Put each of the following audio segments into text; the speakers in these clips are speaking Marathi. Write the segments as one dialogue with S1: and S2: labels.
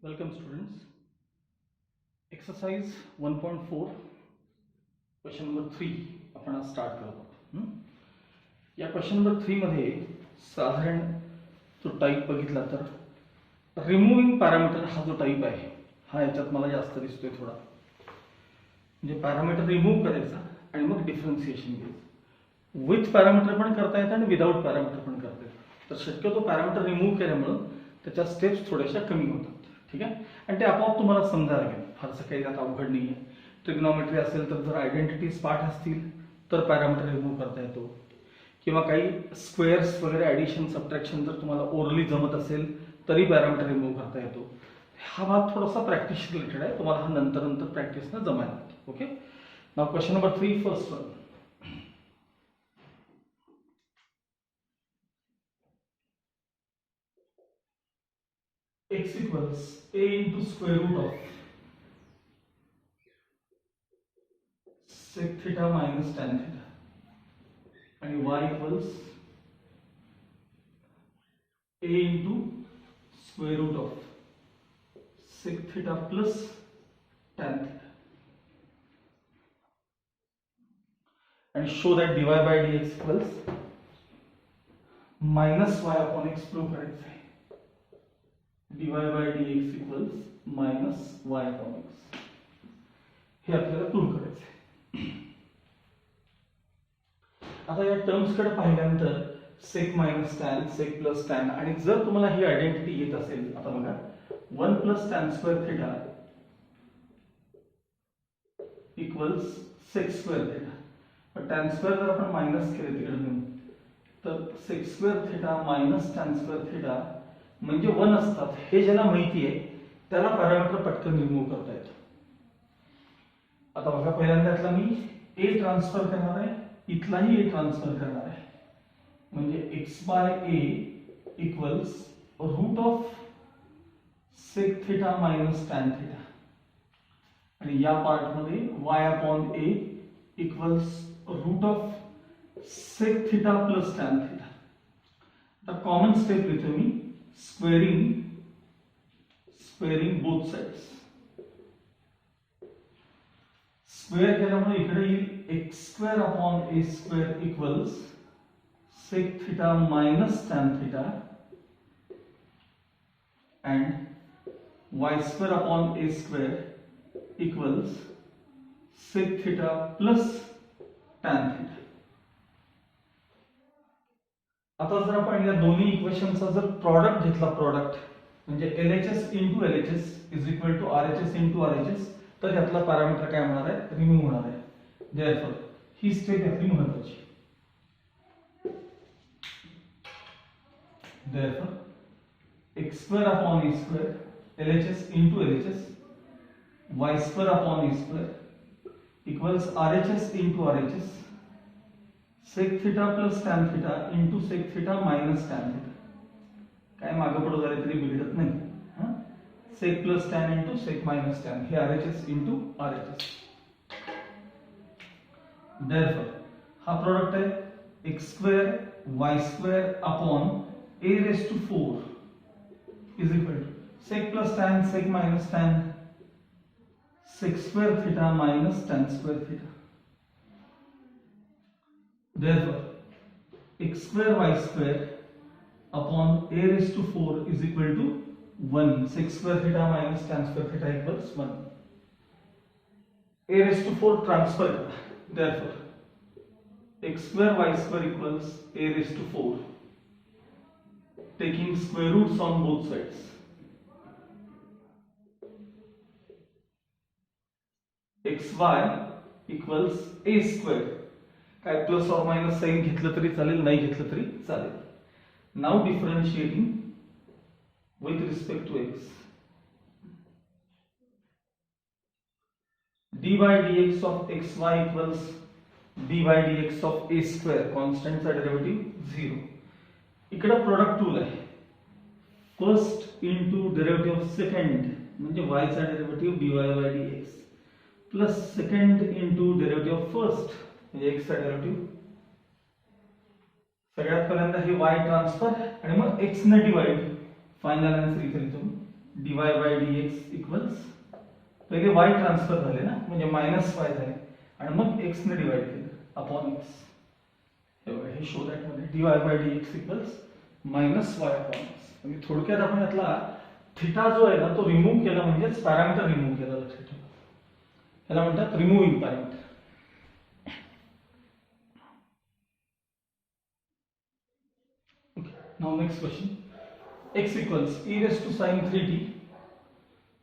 S1: Welcome students. Exercise 1.4 question number 3 आपण आज स्टार्ट करतो. या क्वेश्चन नंबर 3 मध्ये साधारण जो टाइप बघितला तर रिमूव्हिंग पॅरामीटर हा जो टाइप आहे हा याच्यात मला जास्त दिसतोय थोडा. म्हणजे पॅरामीटर रिमूव्ह करायचा आणि मग डिफरन्सिएशन घ्यायचं. विथ पॅरामीटर पण करता येतं आणि विदाउट पॅरामीटर पण करता येतं. तर शक्यतो पॅरामीटर रिमूव्ह केल्यामुळं त्याच्या स्टेप्स थोड्याशा कमी होतात. ठीक आहे. आणि ते आपोआप तुम्हाला समजायला लागेल. फारसं काही त्यात अवघड नाही आहे. ट्रिग्नॉमेट्री असेल तर जर आयडेंटिटीज पाठ असतील तर पॅरामीटर रिमूव्ह करता येतो, किंवा काही स्क्वेअर्स वगैरे ॲडिशन सबट्रॅक्शन जर तुम्हाला ओरली जमत असेल तरी पॅरामीटर रिमूव्ह करता येतो. हा भाग थोडासा प्रॅक्टिस रिलेटेड आहे. तुम्हाला हा नंतर नंतर प्रॅक्टिसनं जमायला लागतो. Okay. Now question number 3 first one. X equals a into square root of sec theta minus tan theta and y equals a into square root of sec theta plus tan theta, and show that dy by dx equals minus y upon x. Prove करायचं आहे. dy by dx equals minus y upon x हे आपल्याला प्रूव्ह करायचं आहे. आता या टर्म्स कडे पाहिल्यानंतर sec minus tan, sec plus tan, आणि जर तुम्हाला ही आयडेंटिटी येत असेल, आता बघा 1 plus tan square theta equals sec square theta. पण टॅन स्क्वेअर जर आपण मायनस केले तिकडे घेऊन तर sec square theta minus tan square theta म्हणजे 1 असतात. हे ज्याला माहिती आहे त्याला पॅरामीटर पटकन रिमूव्ह करता येतं. आता बघा पहिल्यांदातला मी ए ट्रान्सफर करणार आहे, इथलाही ए ट्रान्सफर करणार आहे. म्हणजे x by a equals root of sec theta minus tan theta, आणि या पार्ट मध्ये y upon a equals root of sec theta plus tan theta. आता कॉमन स्टेप लिहितो मी, स्क्वेअरिंग बोथ साइड्स. स्क्वेअर केल्यामुळे इकडे येईल x square upon a square equals sec theta minus tan theta and y square upon a square equals sec theta plus tan theta. आता जर आपण या दोन्ही इक्वेशनचा जर प्रॉडक्ट घेतला, प्रॉडक्ट म्हणजे LHS into LHS is equal to RHS into RHS, तर यातला पॅरामीटर काय होणार आहे, रिमूव्ह होणार आहे. देअरफॉर ही स्टेप यातली महत्त्वाची. Therefore x square upon a square LHS into LHS y square upon a square equals RHS into RHS sec theta plus tan theta into sec theta minus tan theta. काय मागं पुढे झाले तरी बिघडत नाही. Sec plus tan into sec minus tan हे RHS इंटू RHS. देअरफॉर हा प्रोडक्ट आहे x square y square upon a raise to 4 is equal to sec plus tan sec minus tan sec square theta minus tan square theta. Therefore x square y square upon a raised to 4 is equal to 1. Sec square theta minus tan square theta equals 1. A raised to 4 transfer. Therefore x square y square equals a raised to 4. Taking square roots on both sides. xy equals a square. काय प्लस और मायनस साइन घेतलं तरी चालेल, नाही घेतलं तरी चालेल. Now differentiating with respect to x. D by dx of xy equals d by dx of a square. कॉन्स्टंटचा डेरिव्हेटिव्ह 0. इकडे प्रोडक्ट रूल आहे. First into derivative of second म्हणजे y चा derivative dy by dx plus second into derivative of first म्हणजे x चा डेरिव्हेटिव्ह. सगळ्यात पहिल्यांदा हे y ट्रान्सफर आणि मग x ने डिवाइड. फायनल आन्सर इथे लिहितो dy बाय dx इक्वल्स पहिले y ट्रान्सफर झाले ना, म्हणजे मायनस y झाले आणि मग x ने डिवाइड केलं अपॉन x. हे शो दॅट मध्ये dy by dx equals minus y upon x. म्हणजे थोडक्यात आपण यातला थिटा जो आहे ना तो रिमूव्ह केला, म्हणजेच पॅरामीटर रिमूव्ह केला. लक्षात ठेवा, याला म्हणतात removing parameter. Now next question. X equals e raised to sin 3t,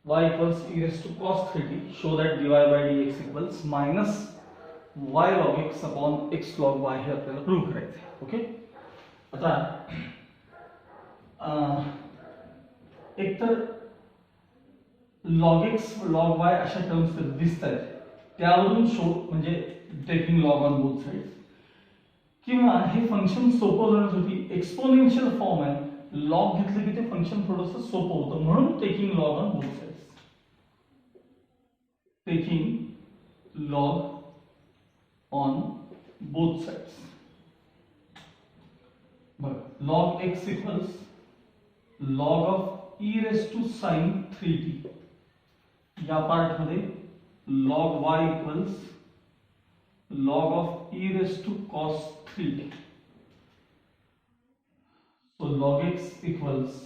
S1: y equals e raised to cos 3t. Show that dy by dx equals minus y log x upon x log y. हे आपल्याला प्रूव्ह करायचं आहे. ओके, आता एक तर log x log y अशा टर्म्स दिसत आहेत, त्यावरून शो म्हणजे taking log on both sides, किंवा हे फंक्शन सोपं होण्यासाठी एक्सपोनेन्शियल फॉर्म आहे, लॉग घेतलं की ते फंक्शन थोडंसं सोपं होतं, म्हणून taking log on both sides. Taking log on both sides. बघा, log x equals log of e raise to sine 3t. या पार्ट मध्ये log y equals log of e raised to cos 3t. So log x equals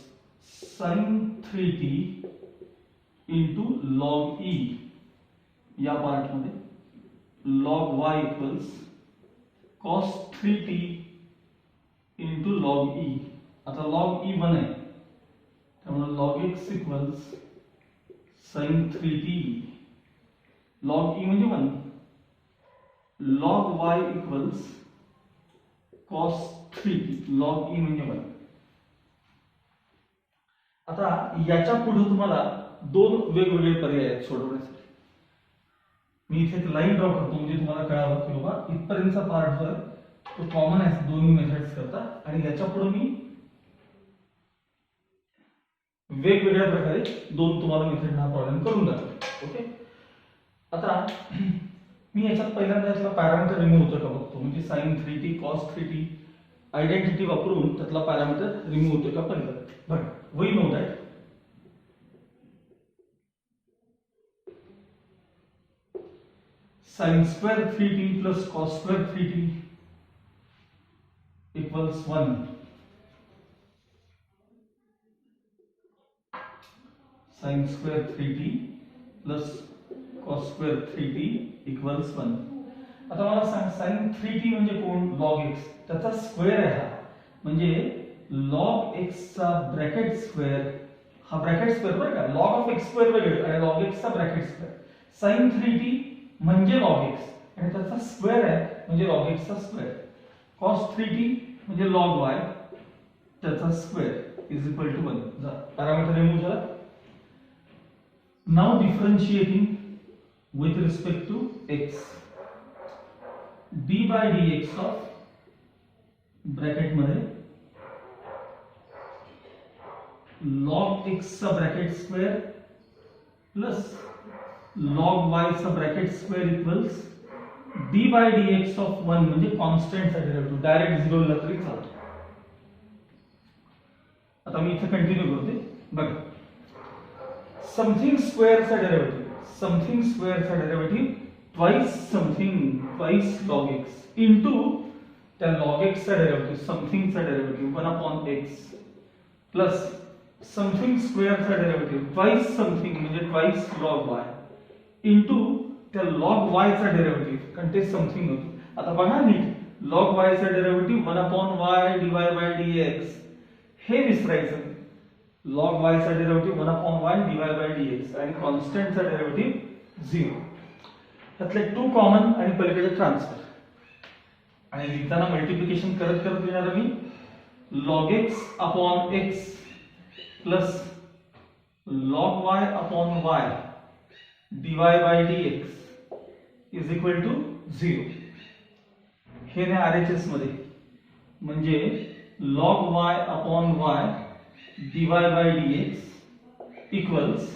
S1: sin 3t into log e. या पार्ट मध्ये log y equals cos 3t into log e. आता log e 1 आहे, त्यामुळे log x equals sin 3t. log e म्हणजे 1, log y equals cos 3t. log e म्हणजे 1. आता याच्या पुढे तुम्हाला दोन वेगवेगळे पर्याय आहेत सोडवण्यासाठी. मी इथे एक लाईन ड्रॉ करतो, म्हणजे तुम्हाला कळावं की बाबा इथपर्यंतचा पार्ट जो आहे तो कॉमन आहे दोन्ही मेथड्स करता, आणि याच्या पुढे मी वेगवेगळ्या प्रकारे दोन तुम्हाला मेथड हा प्रॉब्लेम करून दाखवतो. ओके, आता मी याच्यात पहिल्यांदा यातला पॅरामीटर रिमूव्ह होतं का बघतो, म्हणजे sin 3t cos 3t identity वापरून त्यातला पॅरामीटर रिमूव्ह होतं का पहिलं. बघा, we know that sin square 3t plus cos square 3t equals 1. sin square 3t plus cos square 3t equals 1. आता मला सांग, sin 3t म्हणजे कोण? log x. त्याचा स्क्वेअर आहे हा, म्हणजे log x चा ब्रॅकेट स्क्वेअर. हा ब्रॅकेट स्क्वेअर बरं का, log ऑफ x स्क्वेअर वेगळं आणि log x चा ब्रॅकेट स्क्वेअर. sin 3t म्हणजे log x आणि त्याचा स्क्वेअर आहे म्हणजे log x चा स्क्वेअर. cos 3t म्हणजे log y, त्याचा स्क्वेअर इज इक्वल टू 1. जा, पॅरामीटर रिमूव्ह झाला. Now differentiating with respect to x, d by dx of bracket मध्ये log x चा bracket square plus log y चा bracket square equals d by dx of 1 म्हणजे कॉन्स्टंट चा डेरिव्हेटिव्ह. डायरेक्ट 0 ला तरी चालतो. आता मी इथे कंटिन्यू करते. बघा, समथिंग स्क्वेअर चा डेरिव्हेटिव्ह, समथिंग स्क्वेअर चा derivative twice something, twice log x into त्या log x चा डेरिव्हेटिव्ह, समथिंग चा derivative 1 upon x plus something square चा डेरिव्हेटिव्ह ट्वाइस समथिंग म्हणजे ट्वाइस log y इनटू त्या log y चा डेरिव्हेटिव्ह, कारण ते समथिंग होतं. आता बघा नीट, log y चा derivative 1 upon y dy by dx हे विसरायचं. log y चा derivative 1 upon y dy by dx आणि कॉन्स्टंट चा डेरिव्हेटिव्ह 0. त्यातले 2 कॉमन आणि पलीकडे ट्रान्सफर, आणि लिहिताना मल्टिप्लिकेशन करत करत येणार मी log x upon x प्लस log y upon y dy by dx is equal to 0. हे ने RHS मध्ये म्हणजे log y upon y dy by dx equals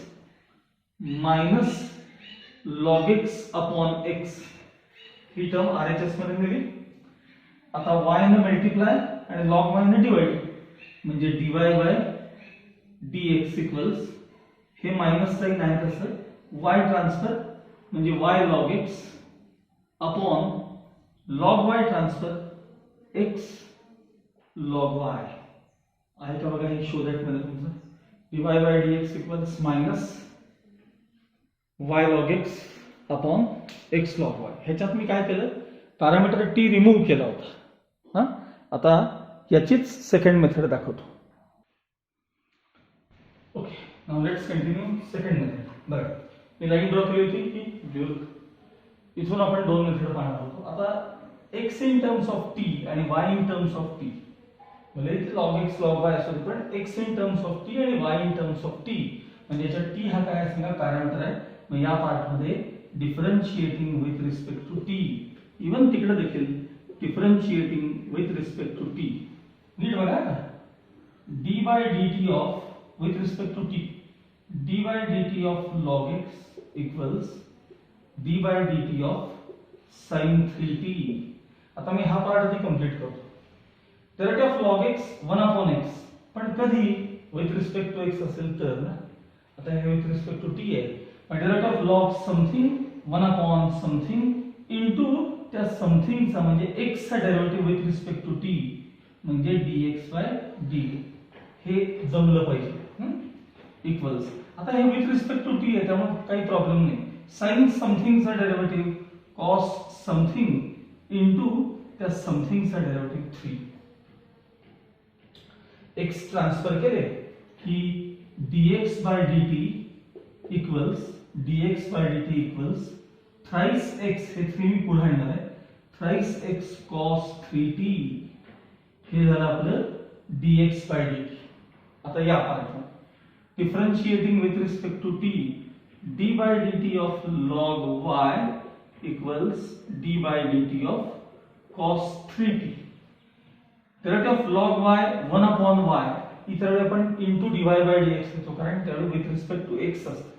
S1: minus log x upon x. He term RHS मध्ये नेली. आता y ने मल्टिप्लाय आणि log y ने डिवाइड, म्हणजे dy by dx equals हे मायनस साइन आहे तसं y ट्रान्सफर म्हणजे y log x upon log y transfer x log y आहे का बघा. हे शो दॅट मध्ये तुमचं dy by dx equals minus y log x upon x log y. ह्याच्यात मी काय केलं, पॅरामीटर t रिमूव्ह केला होता. हा, आता याचीच सेकंड मेथड दाखवतो. Okay, now let's continue second method. बघा, मी लाईन ड्रॉ केली होती की इथून आपण दोन मेथड पाहणार होतो. आता x in terms of t आणि y in terms of t, म्हणजे इथे log x log y असतो, पण x in terms of t आणि y in terms of t म्हणजे याच्यात t हा काय सांगा पॅरामीटर आहे. मग या पार्ट मध्ये differentiating with respect to t, even तिकडे देखील differentiating with respect to t. नीट बघा, d by dt of with respect to t, d by dt of log x equals d by dt of sin 3t. आता मी हा पार्ट आधी कंप्लीट करतो. Derivative of log x 1 upon x, पण कधी विथ रिस्पेक्ट टू x असेल तर ना. आता हे विथ रिस्पेक्ट टू t आहे, पण derivative of log something 1 upon something into त्या समथिंगचा म्हणजे x चा derivative with respect to t म्हणजे dx by dt. हे जमलं पाहिजे. इक्वल्स, आता हे विथ रिस्पेक्ट टू t आहे त्यामुळे काही प्रॉब्लेम नाही. sin समथिंगचा डेरिव्हेटिव्ह cos समथिंग इनटू त्या समथिंगचा डेरिव्हेटिव्ह 3. x ट्रान्सफर केले की dx by dt equals dx by dt equals thrice x, हे 3 मी पुढे आणणार आहे, थ्राइस x cos 3t. हे झालं आपलं dx by dt. आता या पार्टमध्ये differentiating with respect to t, d by dt of log y equals d by dt of cos 3t. Derivative of log y 1 upon y, इतर वेळी आपण इनटू dy by dx घेतो कारण त्यावेळी विथ रिस्पेक्ट टू x असतं.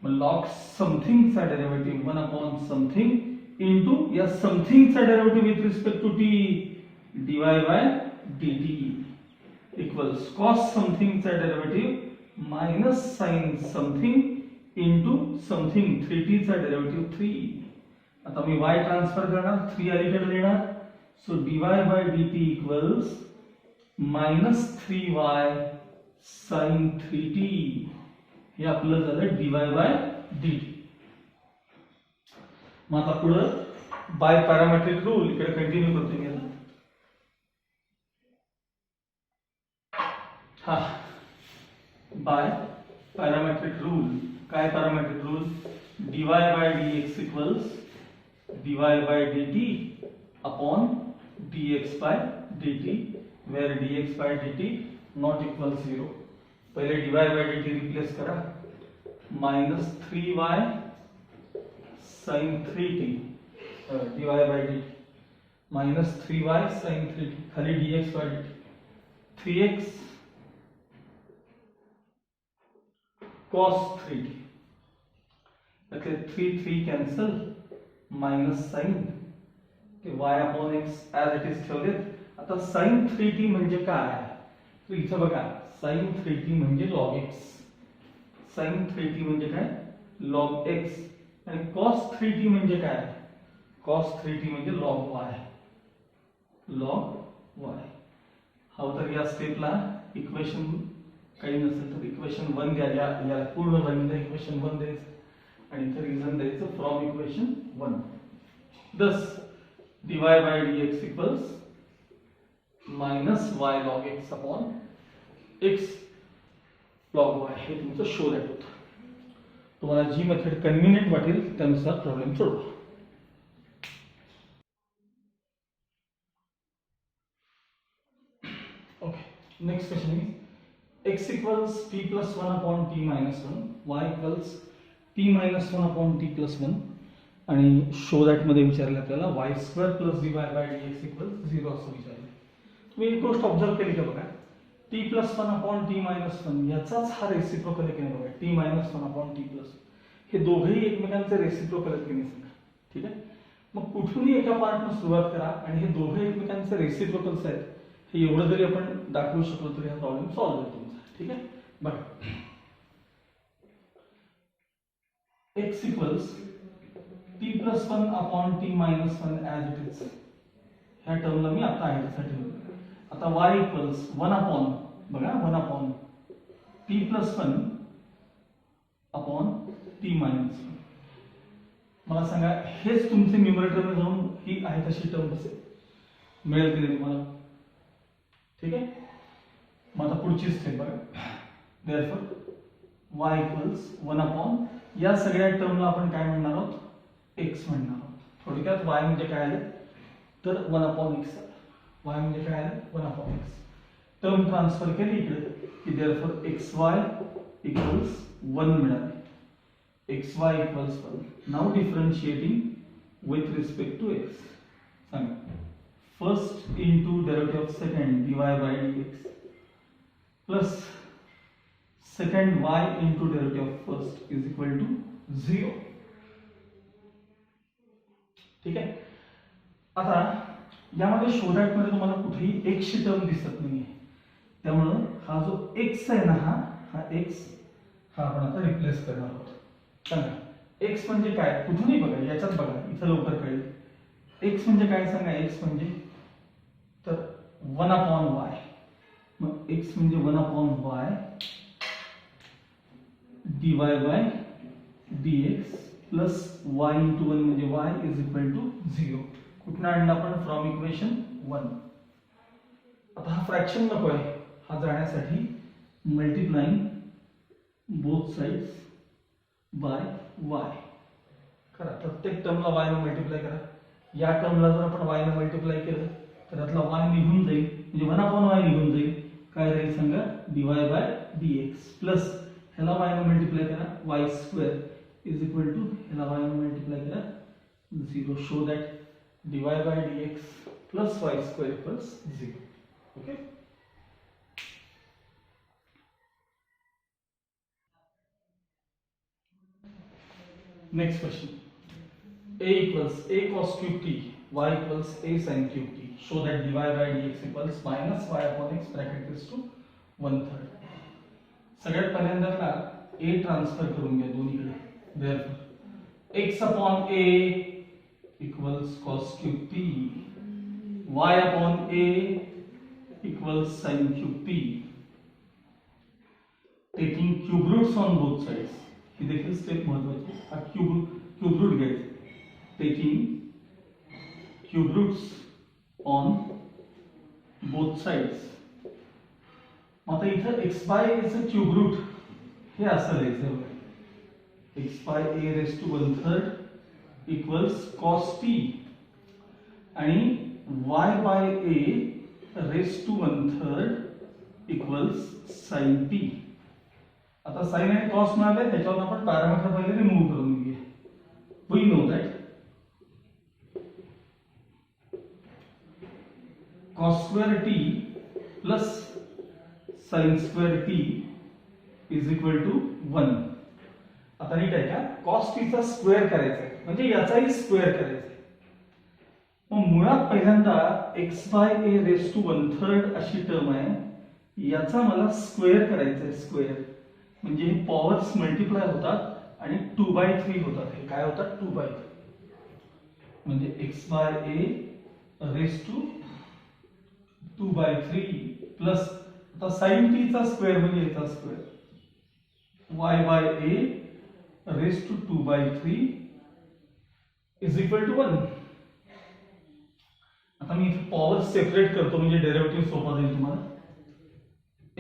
S1: मग log समथिंग चा डेरिव्हेटिव्ह 1 upon समथिंग इनटू या समथिंग चा derivative with respect to t dy by dt equals cos something चा derivative minus sin something into something 3t चा डेरिव्हेटिव्ह 3. आता मी y ट्रान्सफर करणार, 3 अलीकडे लिहिणार. So dy by dt equals minus 3y sin 3t. हे आपलं झालं dy by dt. मग आता पुढे बाय पॅरामेट्रिक रूल इकडे कंटिन्यू करतो मी. हा, बाय पॅरामेट्रिक रूल. काय parametric rule? dy by dx equals dy by dt upon dx by dt, where dx by dt not equal 0. पहले dy by dt रिप्लेस करा, minus 3y sin 3t dy by dt minus 3y sin 3t, खाली dx by dt 3x cos 3t. એટલે 3 cancel, minus sin y upon x as it is ठेवलेत. आता sin 3t म्हणजे काय? तर इथे बघा, sin 3t म्हणजे log x, sin 3t म्हणजे काय? log x. आणि cos 3t म्हणजे काय? cos 3t म्हणजे log y, log y. हा तर या स्टेपला इक्वेशन काही नसेल तर इक्वेशन 1 द्या, या पूर्ण व्हॅल्यूला इक्वेशन 1 द्यायचं आणि इथे रिझन द्यायचं from equation 1. thus dy by dx equals minus y log x upon x log y. हे तुमचं शो दॅट होतं. तुम्हाला जी मेथड कन्व्हिनियंट वाटेल त्यानुसार प्रॉब्लेम सोडवा. Okay, next question is x equals t plus 1 upon t minus 1, y equals t minus 1 upon t plus 1 आणि शो दॅट मध्ये विचारलं आपल्याला y square plus dy by dx equals 0 असं विचारलं. तुम्ही एक गोष्ट ऑब्झर्व केली का बघा, t plus 1 upon t minus 1 याचाच हा रेसिप्रोकल आहे की नाही बघा, t minus 1 upon t plus 1. हे दोघेही एकमेकांचे रेसिप्रोकल आहेत की नाही सांगा. ठीक आहे, मग कुठूनही एका पार्टनं सुरुवात करा आणि हे दोघे एकमेकांचे रेसिप्रोकल्स आहेत हे एवढं जरी आपण दाखवू शकलो तरी हा प्रॉब्लेम सॉल्व्ह होईल तुमचा. ठीक आहे, बघा x equals t plus 1 upon t minus 1 as it is. ह्या टर्मला मी आता आहे त्यासाठी. आता y इक्वल्स 1 अपॉन, बघा 1 upon t plus 1 upon t minus 1. मला सांगा हेच तुमचे न्यूमरेटर मध्ये जाऊन ही आहे तशी टर्म बसेल, मिळेल की नाही तुम्हाला? ठीक आहे. मग आता पुढची स्टेप बघा. देअरफॉर y इक्वल्स 1 अपॉन या सगळ्या टर्मला आपण काय म्हणणार आहोत? x म्हणणार आहोत. थोडक्यात y म्हणजे काय आले तर 1 अपॉन x. y म्हणजे काय आले? 1 अपॉन x. टर्म ट्रान्सफर केली इकडे की देअरफॉर xy इक्वल्स 1 मिळाले. xy equals 1. Now differentiating with respect to x. सांगा. First into derivative of second dy by dx plus second y into derivative of first is equal to 0. ठीक आहे. आता यामध्ये शोर्टकट मध्ये तुम्हाला कुठेही x ची टर्म दिसत नाहीये, त्यामुळे हा जो x आहे ना, हा x हा आपण आता रिप्लेस करणार आहोत. सांगा x म्हणजे काय? कुठूनही बघा, याच्यात बघा, इथं लवकर कळेल. x म्हणजे काय सांगा? x म्हणजे तर 1 अपॉन y. मग x म्हणजे 1 upon y dy by dx plus y into 1 म्हणजे y इज इक्वल टू 0. कुठून आणलं आपण? From equation 1. आता हा फ्रॅक्शन नको आहे, हा जाण्यासाठी multiplying both sides by y करा. प्रत्येक टर्मला y ने मल्टिप्लाय करा. या टर्मला जर आपण y ने मल्टिप्लाय केलं तर यातला y निघून जाईल, म्हणजे 1 अपॉन y निघून जाईल. काय राहील सांगा? dy बाय dx प्लस ह्याला y ने मल्टिप्लाय करा y square is equal to ह्याला y ने मल्टिप्लाय करा 0. Show that dy by dx plus y square equals 0. Okay. Next question. A equals a cos cube t, y equals a sin cube t. Show that dy by dx equals minus y upon x bracket is to 1/3. सगळ्यात पहिल्यांदा a ट्रान्सफर करून घ्या दोन्हीकडे. Therefore x upon a equals cos cube t, y upon a equals sin cube t. Taking cube roots on both sides. ही देखील स्टेप महत्वाची. हा क्यूब रूट घ्यायचा. Taking cube roots on both sides. आता इथं x बाय a चं क्यूब रूट हे असं लिहायचं बघा. x by a raise to 1/3 equals cos t आणि y by a raise to 1/3 equals sin t. आता साइन आणि कॉस मिळाले, त्याच्यावर आपण पॅरामीटर पहिले रिमूव्ह करून घेऊया. We know that cos square t plus sin square t is equal to 1. आता नीट आहे का? cos t चा स्क्वेअर करायचा आहे, म्हणजे याचाही स्क्वेअर करायचा आहे. मग मुळात पहिल्यांदा x by a raise to 1/3 अशी टर्म आहे, याचा मला स्क्वेअर करायचा आहे. स्क्वेअर म्हणजे हे पॉवर्स मल्टिप्लाय होतात आणि 2/3 होतात. हे काय होतात? 2/3. म्हणजे x by a raise to 2/3 plus आता sin t चा स्क्वेअर म्हणजे याचा square y by a raise to 2/3 is equal to 1. आता मी इथे पॉवर सेपरेट करतो म्हणजे डेरिव्हेटिव्ह सोपा जाईल तुम्हाला.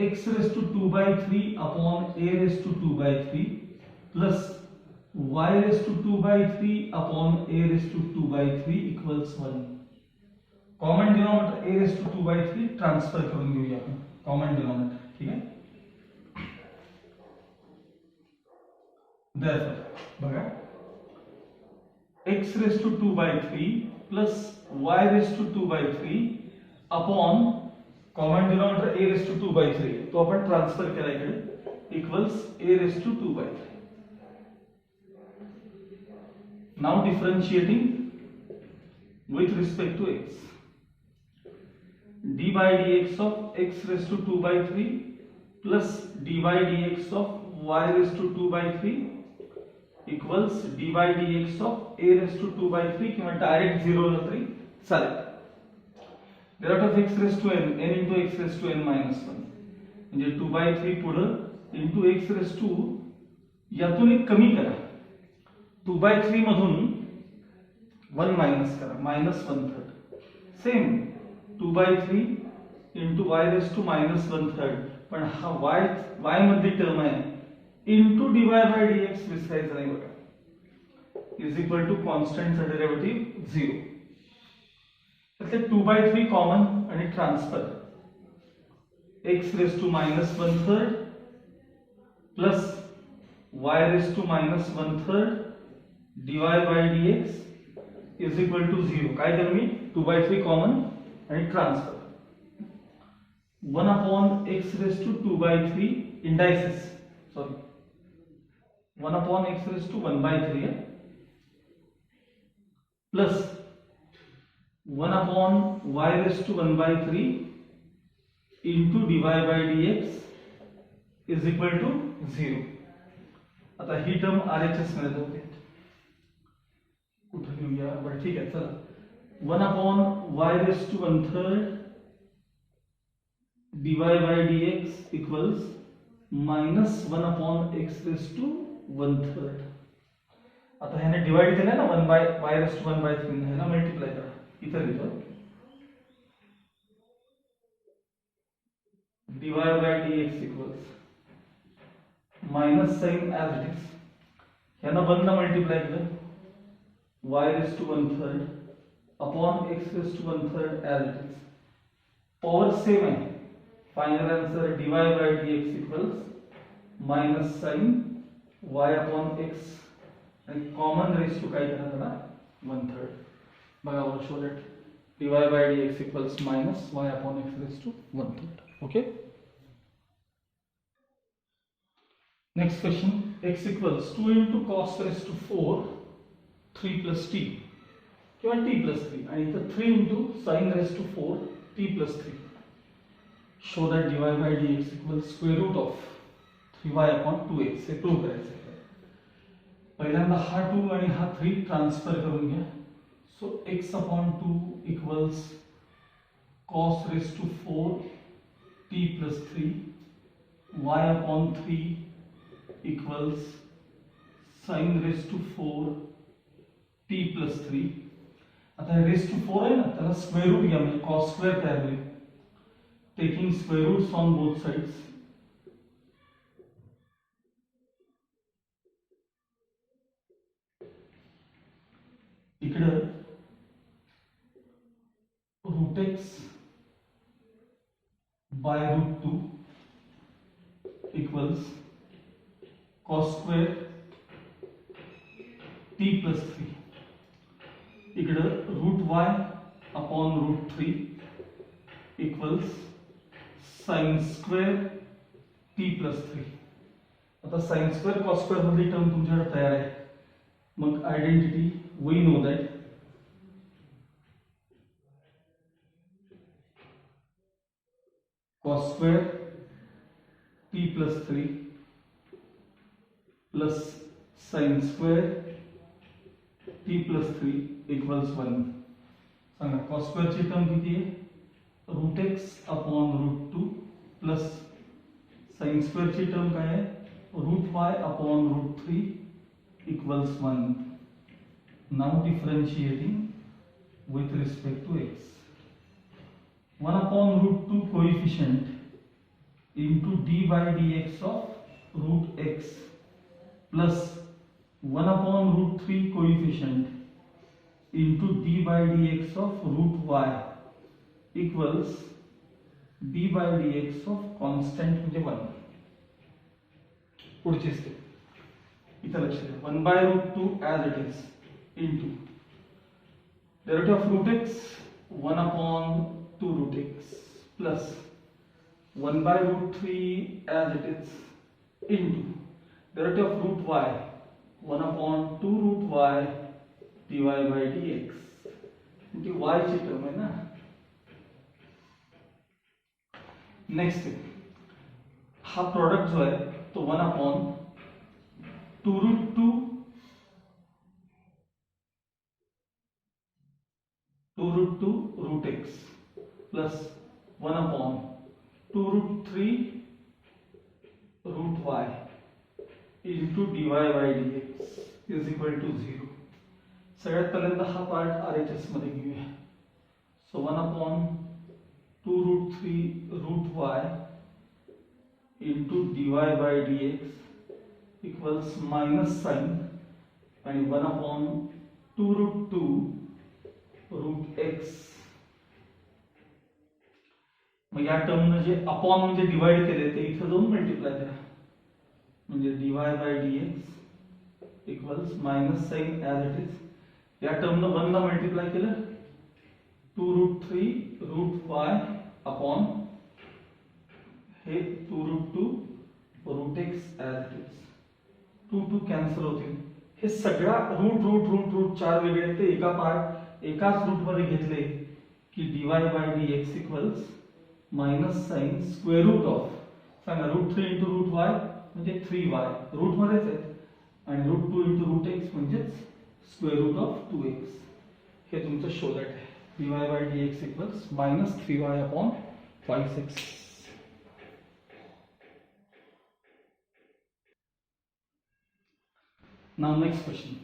S1: x raised to 2/3 upon a raised to 2/3 plus y raised to 2/3 upon a raised to 2/3 equals 1. Common denominator a raised to 2/3 transfer करून घेऊया आपण कॉमन डिनोमिनेटर. ठीक आहे. Therefore बघा x raised to 2/3 plus y raised to 2/3 upon common denominator a raised to 2/3 तो आपण ट्रान्सफर केला इकडे equals a raised to 2/3. Now differentiating with respect to x, d by dx of x raised to 2/3 plus d by dx of y raised to 2/3 equals dy dx of a raise to 2/3 किंवा डायरेक्ट 0 ला तरी चालेल. Derivative of x raise to n n into x raise to n minus 1 म्हणजे 2/3 पुढं into x रेस टू यातून एक कमी करा. 2/3 मधून 1 मायनस करा -1/3. Same 2/3 into y raise to -1/3 पण हा y मध्ये टर्म आहे into dy by dx विसरायचं नाही बघा. इज इक्वल टू कॉन्स्टंटचा डेरिव्हेटिव्ह 0. त्यातले 2/3 कॉमन आणि transfer x raise to -1/3 plus y raise to -1/3 dy by dx is equal to 0. काय केलं मी 2/3 कॉमन आणि transfer 1 upon x raise to 2/3 indices sorry 1 upon x raise to 1/3 है plus 1 upon y raise to 1/3 into dy by dx is equal to 0. आता ही टर्म RHS मध्ये जाते. कुठे लिहूया बरं ठीक आहे चला 1 upon y raise to 1/3 dy by dx equals -1 upon x raise to 1/3. आता ह्याने डिवाइड केलं ना 1 by y रेस टू 1/3 ने ह्याला मल्टिप्लाय करा. इथं लिहितो dy by dx equals minus sign as it is. ह्याला 1 ला मल्टिप्लाय केलं y raise to 1/3 upon x raise to 1/3 as it is. Power same आहे. Final answer dy by dx equals minus sign y upon x and common raise to काय करा त्याला 1/3. बघा वर show that dy by dx equals minus y upon x raise to 1/3. Okay. Next question x equals 2 into cos raise to 4 3 plus t किंवा t plus 3 आणि इथं 3 into sin raise to 4 t plus 3. show that dy by dx equals square root of 3y upon 2x हे प्रूव्ह करायचं आहे. पहिल्यांदा हा 2 आणि हा 3 ट्रान्सफर करून घ्या. So x upon 2 equals cos raised to 4 t plus 3 y upon 3 equals sin raised to 4 t plus 3. आता raised to 4 आहे ना त्याला स्क्वेअर रूट घ्या म्हणजे cos स्क्वेअर तयार होईल. Taking square roots on both sides. इकडं root x by root 2 equals cos square t plus 3. इकडं root y upon root 3 equals sin square t plus 3. आता sin square cos square मधली टर्म तुमच्याकडे तयार आहे. मग identity we know that cos square t plus 3 plus sin square t plus 3 equals 1. सांगा cos square ची टर्म किती आहे root x upon root 2 plus sin square ची टर्म काय आहे root y upon root 3 equals 1. Now differentiating with respect to x. 1 upon root 2 coefficient into d by dx of root x plus 1 upon root 3 coefficient into d by dx of root y equals d by dx of constant म्हणजे 1. पुढची स्टेप इथं लक्ष द्या 1 by root 2 as it is into derivative of root x 1 upon 2 root x plus 1 by root 3 as it is into derivative of root y 1 upon 2 root y dy by dx into y ची टर्म आहे ना. नेक्स्ट हा प्रोडक्ट जो आहे तो 1 upon 2 root 2 plus 1 upon 2 root 3 root y into dy by dx is equal to 0. सगळ्यात पहिल्यांदा हा पार्ट RHS मध्ये घेऊया. So 1 upon 2 root 3 root y into dy by dx equals minus sine आणि 1 अपॉन 2 रूट 2 रूट x. मग या टर्मने जे अपॉन म्हणजे डिवाइड केले ते इथे जाऊन मल्टिप्लाय करा. म्हणजे dy by dx equals minus sine as it is. या टर्मने 1 ला मल्टिप्लाय केलं 2 रूट 3 रूट y अपॉन हे 2 root 2 root x as it is. 2 2 cancel होतील. हे सगळा रूट रूट रूट रूट चार वेगळे ते एकाच रूट मध्ये घेतले की dy by dx equals minus sine square root of सांगा रूट 3 इंटू रूट y म्हणजे 3y रूट मध्येच आहेत आणि रूट 2 इंटू रूट x म्हणजे स्क्वेअर रूट ऑफ 2x. हे तुमचं शोधत आहे. dy by dx equals minus 3y upon 5x. Now next question.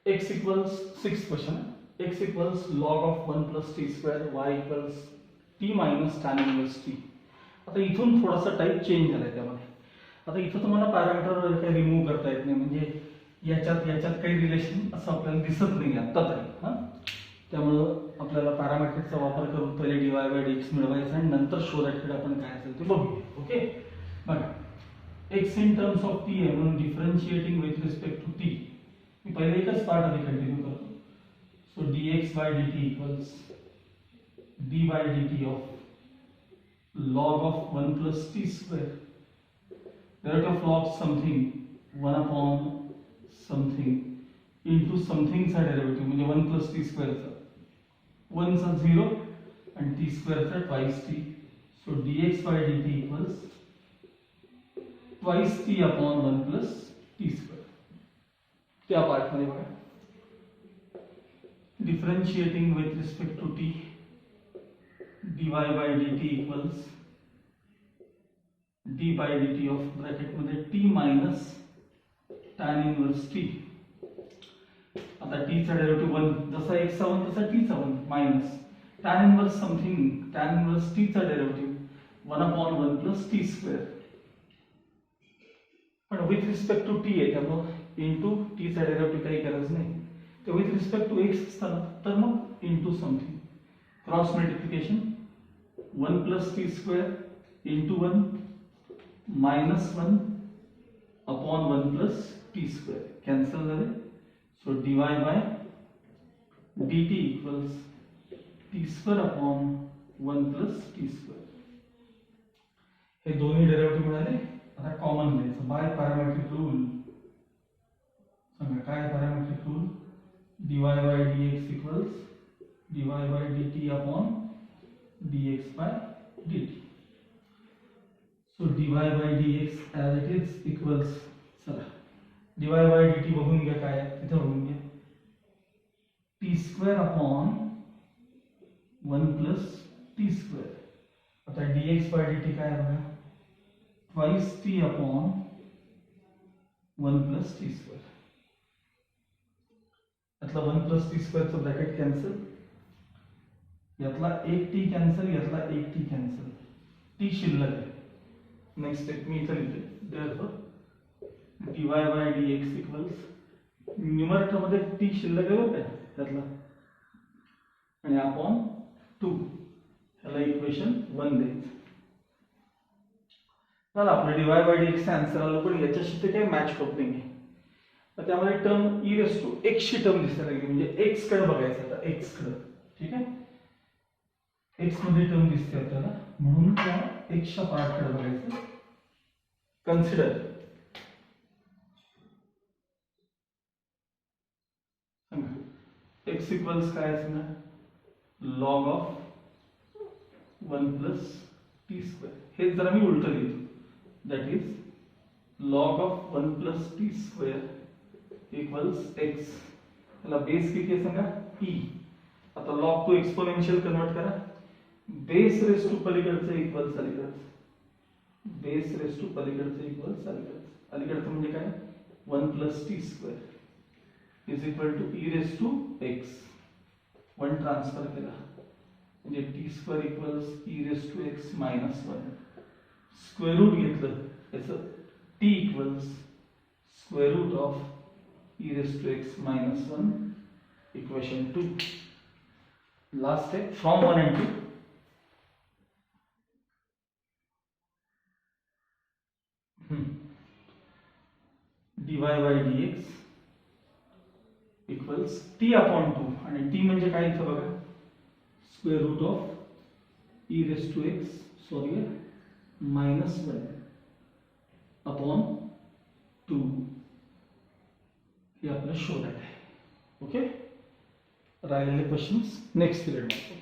S1: X equals 6th question. X equals log of 1 plus t square, y equals t minus tan inverse t. आता इथून थोडासा टाइप चेंज झालाय त्यामध्ये. आता इथं तुम्हाला पॅरामीटर काही रिमूव्ह करता येत नाही. म्हणजे याच्यात काही रिलेशन असं आपल्याला दिसत नाही आता तरी. हां, त्यामुळं आपल्याला पॅरामेट्रिकचा वापर करून पहिले dy बाय dx मिळवायचा आणि नंतर शोधायकडे आपण काय असेल ते बघूया. ओके, बघा x in terms of t आहे म्हणून differentiating with respect to t. मी पहिले एकच पार्ट आधी कंटिन्यू करतो. So dx by dt equals d by dt of log of 1 plus t square. Derivative of log something 1 upon something into something चा डेरिव्हेटिव्ह म्हणजे 1 plus t square चा 1 चा 0 आणि t square चा twice t. So dx by dt equals twice t upon 1 plus t square. त्या पार्ट मध्ये बघा differentiating with respect to t dy by dt equals d by dt of bracket मध्ये t minus tan inverse t. आता t चा डेरिव्हेटिव्ह 1 जसा x चा 1 तसा t चा 1 minus tan inverse something tan inverse t चा derivative 1 upon 1 plus t square. पण विथ रिस्पेक्ट टू t आहे त्यामुळे इंटू t चा डेरिव्हेटिव्ह काही गरज नाही. ते विथ रिस्पेक्ट टू x असताना तर मग into something cross multiplication 1 plus t square into 1 minus 1 upon 1 plus t square cancel झाले. So dy by dt equals t square upon 1 plus t square. हे दोन्ही डेरिव्हेटिव्ह मिळाले. आता कॉमन घ्यायचं बाय पॅरामेट्रिक रूल. सांगा काय parametric rule. dy by dx equals dy by dt upon dx by dt. So dy by dx as it is equals चला dy by dt बघून घ्या काय आहे तिथे बघून घ्या t square upon 1 plus t square. आता dx by dt काय आहे बघा twice t upon 1 plus t square. यातला 1 plus t square चा ब्रॅकेट कॅन्सल. यातला एक t कॅन्सल यातला एक t कॅन्सल. t शिल्लक आहे. नेक्स्ट स्टेप मी इथे लिहिते therefore dy by dx equals numerator मध्ये t शिल्लक आहे बघा त्यातला आणि अपॉन 2 ह्याला इक्वेशन 1 द्यायचं. चला आपलं dy by dx चे आन्सर आलं पण याच्याशी ते काही मॅच होत नाही. तर त्यामध्ये term e raise to x ची टर्म दिसायला लागली म्हणजे x कडे बघायचं आता x कडे. ठीक आहे x मध्ये टर्म दिसते आपल्याला म्हणून त्या x च्या पार्ट कडे बघायचं. कन्सिडर x इक्वल्स काय असणार log of 1 plus t square. हे जरा मी उलट लिहितो. That is log of 1 plus t square equals x. त्याला बेस किती आहे सांगा e. आता log टू एक्सपोनेन्शियल कन्वर्ट करा बेस रेस टू पलीकडचं इक्वल्स अलीकडचं, बेस रेस टू पलीकडचं इक्वल्स अलीकडचं, अलीकडचं म्हणजे काय 1 plus t square is equal to e raise to x, 1 transfer केला म्हणजे t square equals E raise to x minus 1, square root घेतलं याचं t equals square root of e raise to x minus 1 equation 2. Last आहे from 1 and 2. dy by dx इक्वल्स t अपॉन 2 आणि t म्हणजे काय इथं बघा square root of e raise to x sorry minus 1 upon 2 हे आपलं शोधायचं आहे. ओके, राहिलेले क्वेश्चन्स नेक्स्ट पिरियड मध्ये.